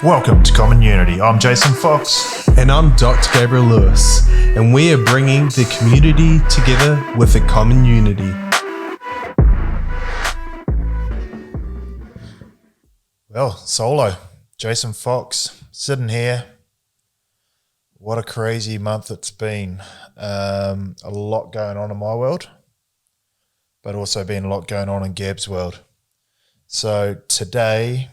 Welcome to Common Unity. I'm Jason Fox. And I'm Dr. Gabriel Lewis. And we are bringing the community together with a common unity. Well, solo. Jason Fox, sitting here. What a crazy month it's been. A lot going on in my world, but also been a lot going on in Gab's world. So today,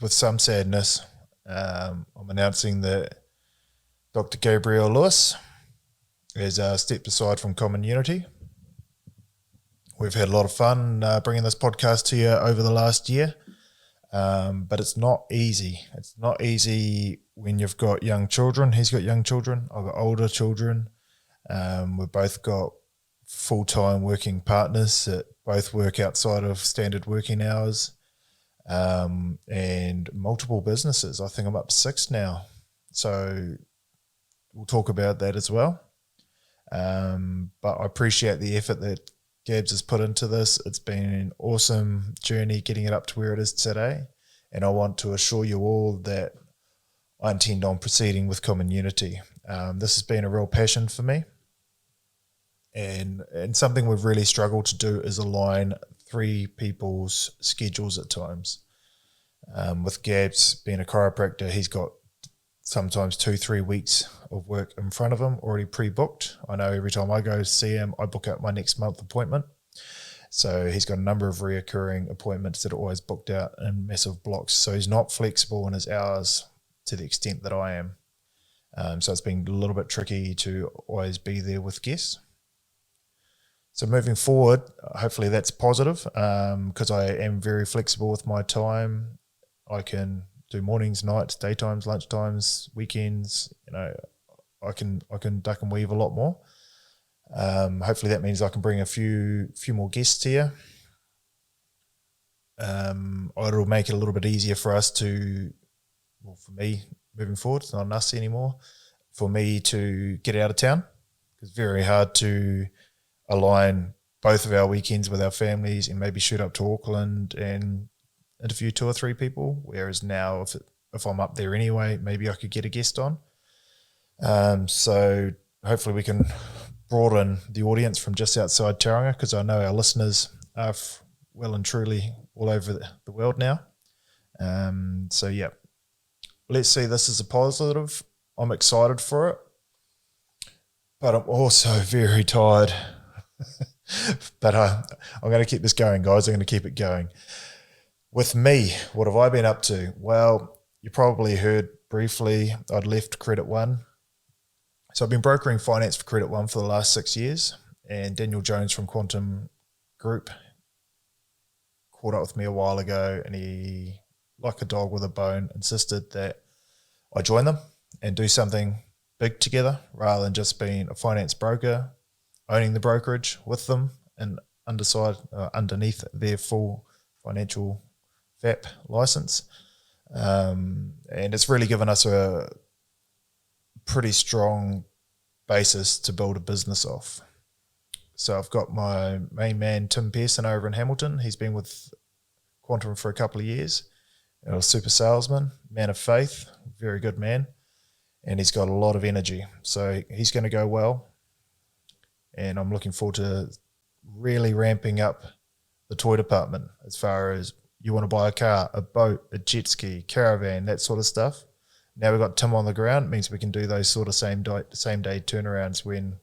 with some sadness, I'm announcing that Dr. Gabriel Lewis has stepped aside from Common Unity. We've had a lot of fun bringing this podcast to you over the last year, but it's not easy. It's not easy when you've got young children. He's got young children. I've got older children. We've both got full-time working partners that both work outside of standard working hours. And multiple businesses. I think I'm up to 6 now. So we'll talk about that as well. But I appreciate the effort that Gabs has put into this. It's been an awesome journey getting it up to where it is today. And I want to assure you all that I intend on proceeding with Common Unity. This has been a real passion for me. And something we've really struggled to do is align 3 people's schedules at times. With Gabs being a chiropractor, he's got sometimes 2-3 weeks of work in front of him already pre-booked. I know every time I go see him, I book out my next month appointment. So he's got a number of reoccurring appointments that are always booked out in massive blocks. So he's not flexible in his hours to the extent that I am. So it's been a little bit tricky to always be there with guests. So moving forward, hopefully that's positive because I am very flexible with my time. I can do mornings, nights, daytimes, lunchtimes, weekends. I can duck and weave a lot more. Hopefully that means I can bring a few more guests here. It'll make it a little bit easier for us to, well, for me moving forward, it's not an us anymore, for me to get out of town. It's very hard to align both of our weekends with our families and maybe shoot up to Auckland and interview 2 or 3 people, whereas now if I'm up there anyway, maybe I could get a guest on. So hopefully we can broaden the audience from just outside Tauranga, because I know our listeners are well and truly all over the world now. So yeah, let's see this as a positive. I'm excited for it, but I'm also very tired. But I'm going to keep this going, guys. I'm going to keep it going. With me, what have I been up to? Well, you probably heard briefly I'd left Credit One. So I've been brokering finance for Credit One for the last 6 years, and Daniel Jones from Quantum Group caught up with me a while ago, and he, like a dog with a bone, insisted that I join them and do something big together rather than just being a finance broker, owning the brokerage with them and underneath their full financial VAP license. And it's really given us a pretty strong basis to build a business off. So I've got my main man, Tim Pearson, over in Hamilton. He's been with Quantum for a couple of years. A super salesman, man of faith, very good man. And he's got a lot of energy. So he's going to go well. And I'm looking forward to really ramping up the toy department as far as you want to buy a car, a boat, a jet ski, caravan, that sort of stuff. Now we've got Tim on the ground. It means we can do those sort of same day turnarounds when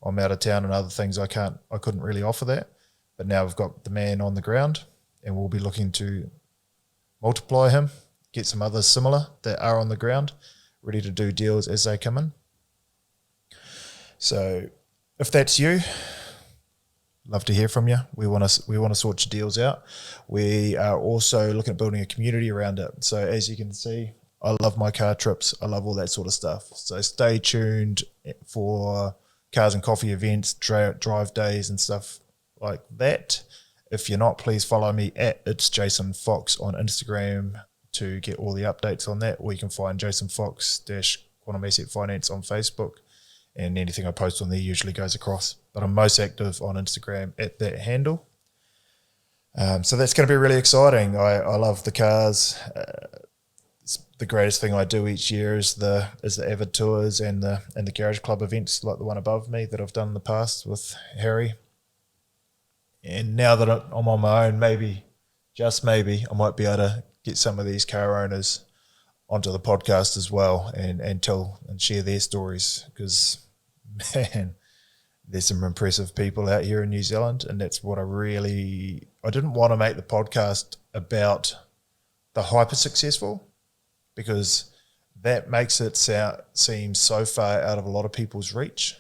I'm out of town and other things I couldn't really offer that. But now we've got the man on the ground, and we'll be looking to multiply him, get some others similar that are on the ground, ready to do deals as they come in. So if that's you, love to hear from you. We want to sort your deals out. We are also looking at building a community around it. So as you can see, I love my car trips. I love all that sort of stuff. So stay tuned for cars and coffee events, drive days and stuff like that. If you're not, please follow me at It's Jason Fox on Instagram to get all the updates on that. Or you can find Jason Fox Quantum Asset Finance on Facebook. And anything I post on there usually goes across. But I'm most active on Instagram at that handle. So that's going to be really exciting. I love the cars. It's the greatest thing I do each year is the Avid tours and the Garage Club events like the one above me that I've done in the past with Harry. And now that I'm on my own, maybe, just maybe, I might be able to get some of these car owners onto the podcast as well and tell and share their stories, because, man, there's some impressive people out here in New Zealand, and that's what I didn't want to make the podcast about the hyper successful, because that makes it seem so far out of a lot of people's reach.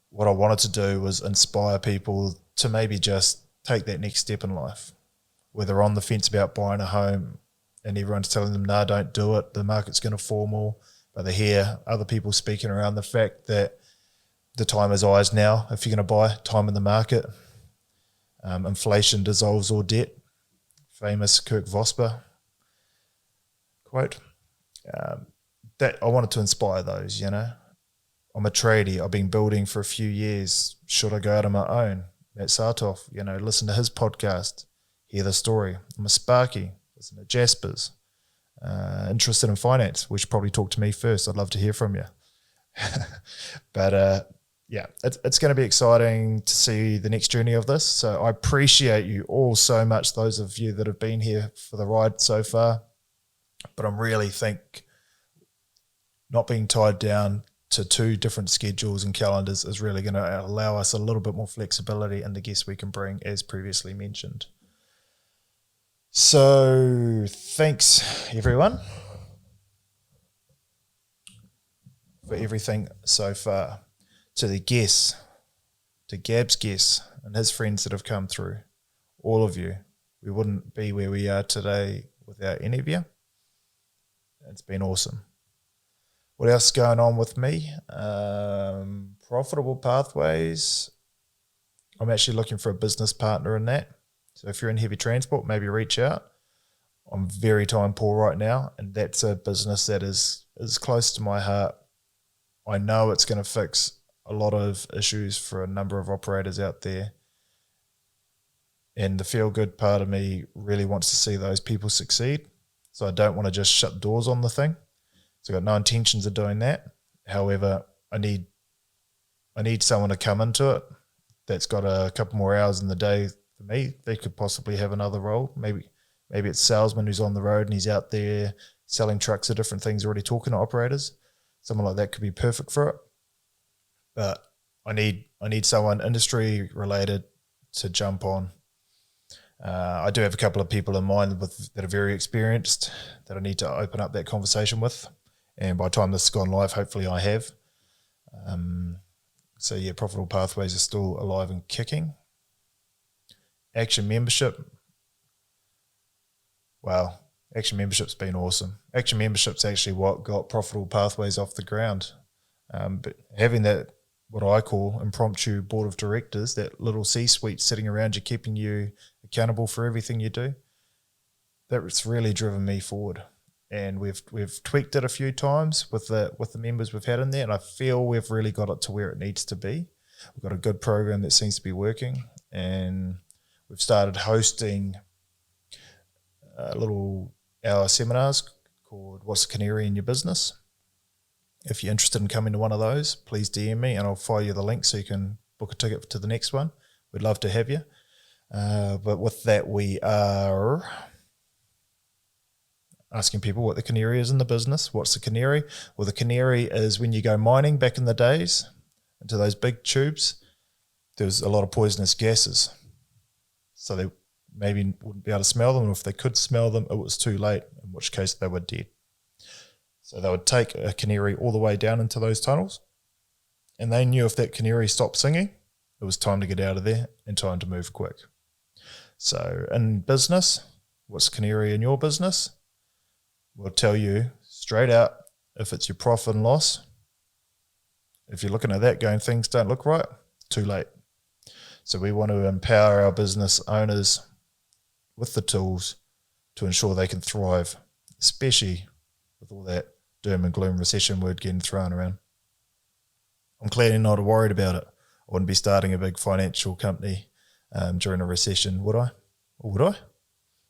What I wanted to do was inspire people to maybe just take that next step in life, where they're on the fence about buying a home and everyone's telling them, no, don't do it, the market's going to fall more. But they hear other people speaking around the fact that the time is ours now. If you're going to buy, time in the market. Inflation dissolves all debt. Famous Kirk Vosper quote. That I wanted to inspire those, I'm a tradie. I've been building for a few years. Should I go out on my own? Matt Sartoff, listen to his podcast, hear the story. I'm a Sparky, listen to Jasper's. Interested in finance, we should probably talk to me first. I'd love to hear from you. But it's going to be exciting to see the next journey of this. So I appreciate you all so much, those of you that have been here for the ride so far. But I'm really think not being tied down to 2 different schedules and calendars is really going to allow us a little bit more flexibility in the guests we can bring, as previously mentioned. So thanks, everyone, for everything so far. To the guests, to Gab's guests and his friends that have come through, all of you. We wouldn't be where we are today without any of you. It's been awesome. What else is going on with me? Profitable pathways. I'm actually looking for a business partner in that. So if you're in heavy transport, maybe reach out. I'm very time poor right now, and that's a business that is close to my heart. I know it's going to fix a lot of issues for a number of operators out there. And the feel-good part of me really wants to see those people succeed. So I don't want to just shut doors on the thing. So I've got no intentions of doing that. However, I need someone to come into it that's got a couple more hours in the day for me. They could possibly have another role. Maybe it's a salesman who's on the road and he's out there selling trucks or different things, already talking to operators. Someone like that could be perfect for it. But I need someone industry related to jump on. I do have a couple of people in mind that are very experienced that I need to open up that conversation with. And by the time this has gone live, hopefully I have. So yeah, Profitable Pathways are still alive and kicking. Action Membership. Wow, Action Membership's been awesome. Action Membership's actually what got Profitable Pathways off the ground. But having that, what I call impromptu board of directors, that little C-suite sitting around you, keeping you accountable for everything you do, that's really driven me forward. And we've tweaked it a few times with the members we've had in there, and I feel we've really got it to where it needs to be. We've got a good program that seems to be working, and we've started hosting little hour seminars called What's the Canary in Your Business? If you're interested in coming to one of those, please DM me and I'll fire you the link so you can book a ticket to the next one. We'd love to have you. But with that, we are asking people what the canary is in the business. What's the canary? Well, the canary is when you go mining back in the days into those big tubes, there's a lot of poisonous gases. So they maybe wouldn't be able to smell them, or if they could smell them, it was too late, in which case they were dead. So they would take a canary all the way down into those tunnels, and they knew if that canary stopped singing, it was time to get out of there and time to move quick. So in business, what's the canary in your business? We'll tell you straight out if it's your profit and loss. If you're looking at that going, things don't look right, too late. So we want to empower our business owners with the tools to ensure they can thrive, especially with all that doom and gloom recession word getting thrown around. I'm clearly not worried about it. I wouldn't be starting a big financial company during a recession, would I? Or would I?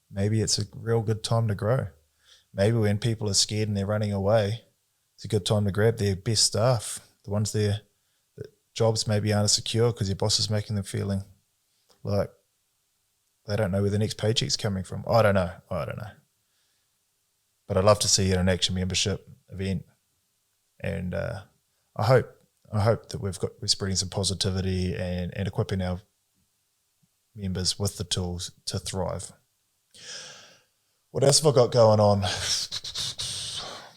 Maybe it's a real good time to grow. Maybe when people are scared and they're running away, it's a good time to grab their best staff, the ones that jobs maybe aren't secure because your boss is making them feeling like they don't know where the next paycheck's coming from. I don't know. But I'd love to see an Action membership event, and I hope that we're spreading some positivity and equipping our members with the tools to thrive. What else have I got going on?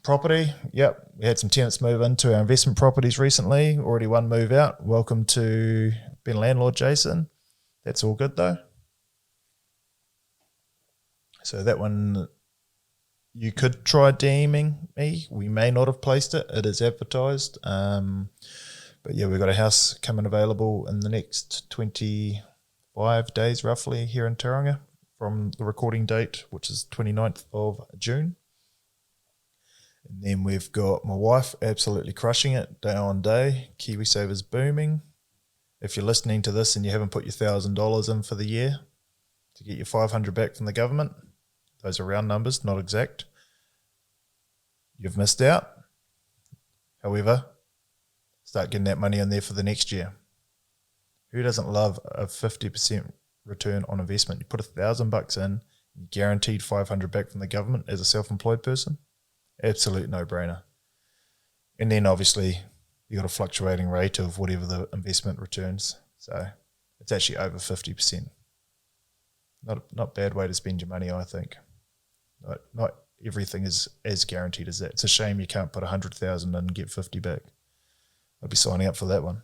Property. Yep, we had some tenants move into our investment properties recently. Already one move out. Welcome to being a landlord, Jason. That's all good though. So that one, you could try DMing me. We may not have placed it. It is advertised. But yeah, we've got a house coming available in the next 25 days roughly here in Tauranga from the recording date, which is 29th of June. And then we've got my wife absolutely crushing it day on day. KiwiSaver's booming. If you're listening to this and you haven't put your $1,000 in for the year to get your $500 back from the government, those are round numbers, not exact, you've missed out. However, start getting that money in there for the next year. Who doesn't love a 50% return on investment? You put $1,000 in, you're guaranteed $500 back from the government as a self-employed person. Absolute no-brainer. And then obviously you got a fluctuating rate of whatever the investment returns. So it's actually over 50%. Not a bad way to spend your money, I think. Not everything is as guaranteed as that. It's a shame you can't put 100,000 in and get 50 back. I'd be signing up for that one.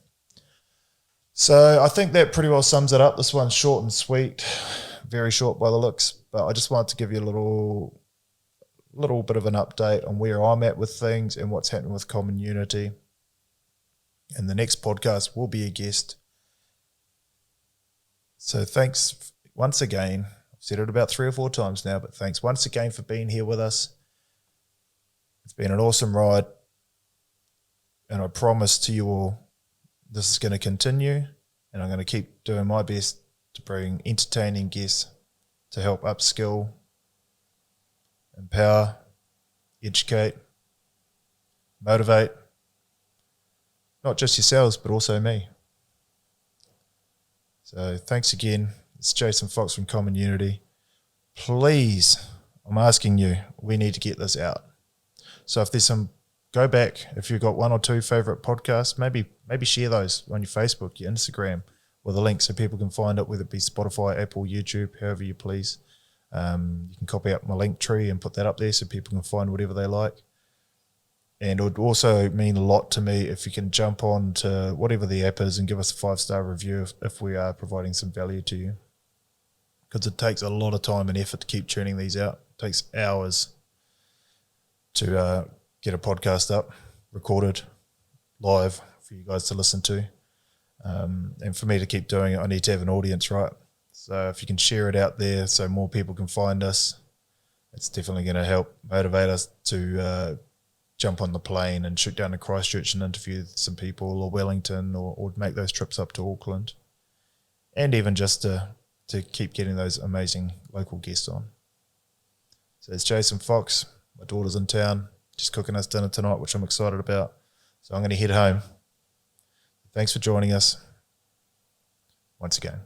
So I think that pretty well sums it up. This one's short and sweet, very short by the looks, but I just wanted to give you a little bit of an update on where I'm at with things and what's happening with Common Unity. And the next podcast will be a guest. So thanks once again. I've said it about 3 or 4 times now, but thanks once again for being here with us. It's been an awesome ride. And I promise to you all, this is going to continue, and I'm going to keep doing my best to bring entertaining guests to help upskill, empower, educate, motivate, not just yourselves, but also me. So thanks again. It's Jason Fox from Common Unity. Please, I'm asking you, we need to get this out. So if there's go back, if you've got 1 or 2 favourite podcasts, maybe share those on your Facebook, your Instagram, with a link so people can find it, whether it be Spotify, Apple, YouTube, however you please. You can copy up my link tree and put that up there so people can find whatever they like. And it would also mean a lot to me if you can jump on to whatever the app is and give us a 5-star review if we are providing some value to you. Because it takes a lot of time and effort to keep churning these out. It takes hours to get a podcast up, recorded, live for you guys to listen to. And for me to keep doing it, I need to have an audience, right? So if you can share it out there so more people can find us, it's definitely going to help motivate us to jump on the plane and shoot down to Christchurch and interview some people, or Wellington, or make those trips up to Auckland. And even just to keep getting those amazing local guests on. So it's Jason Fox. My daughter's in town, just cooking us dinner tonight, which I'm excited about. So I'm going to head home. Thanks for joining us once again.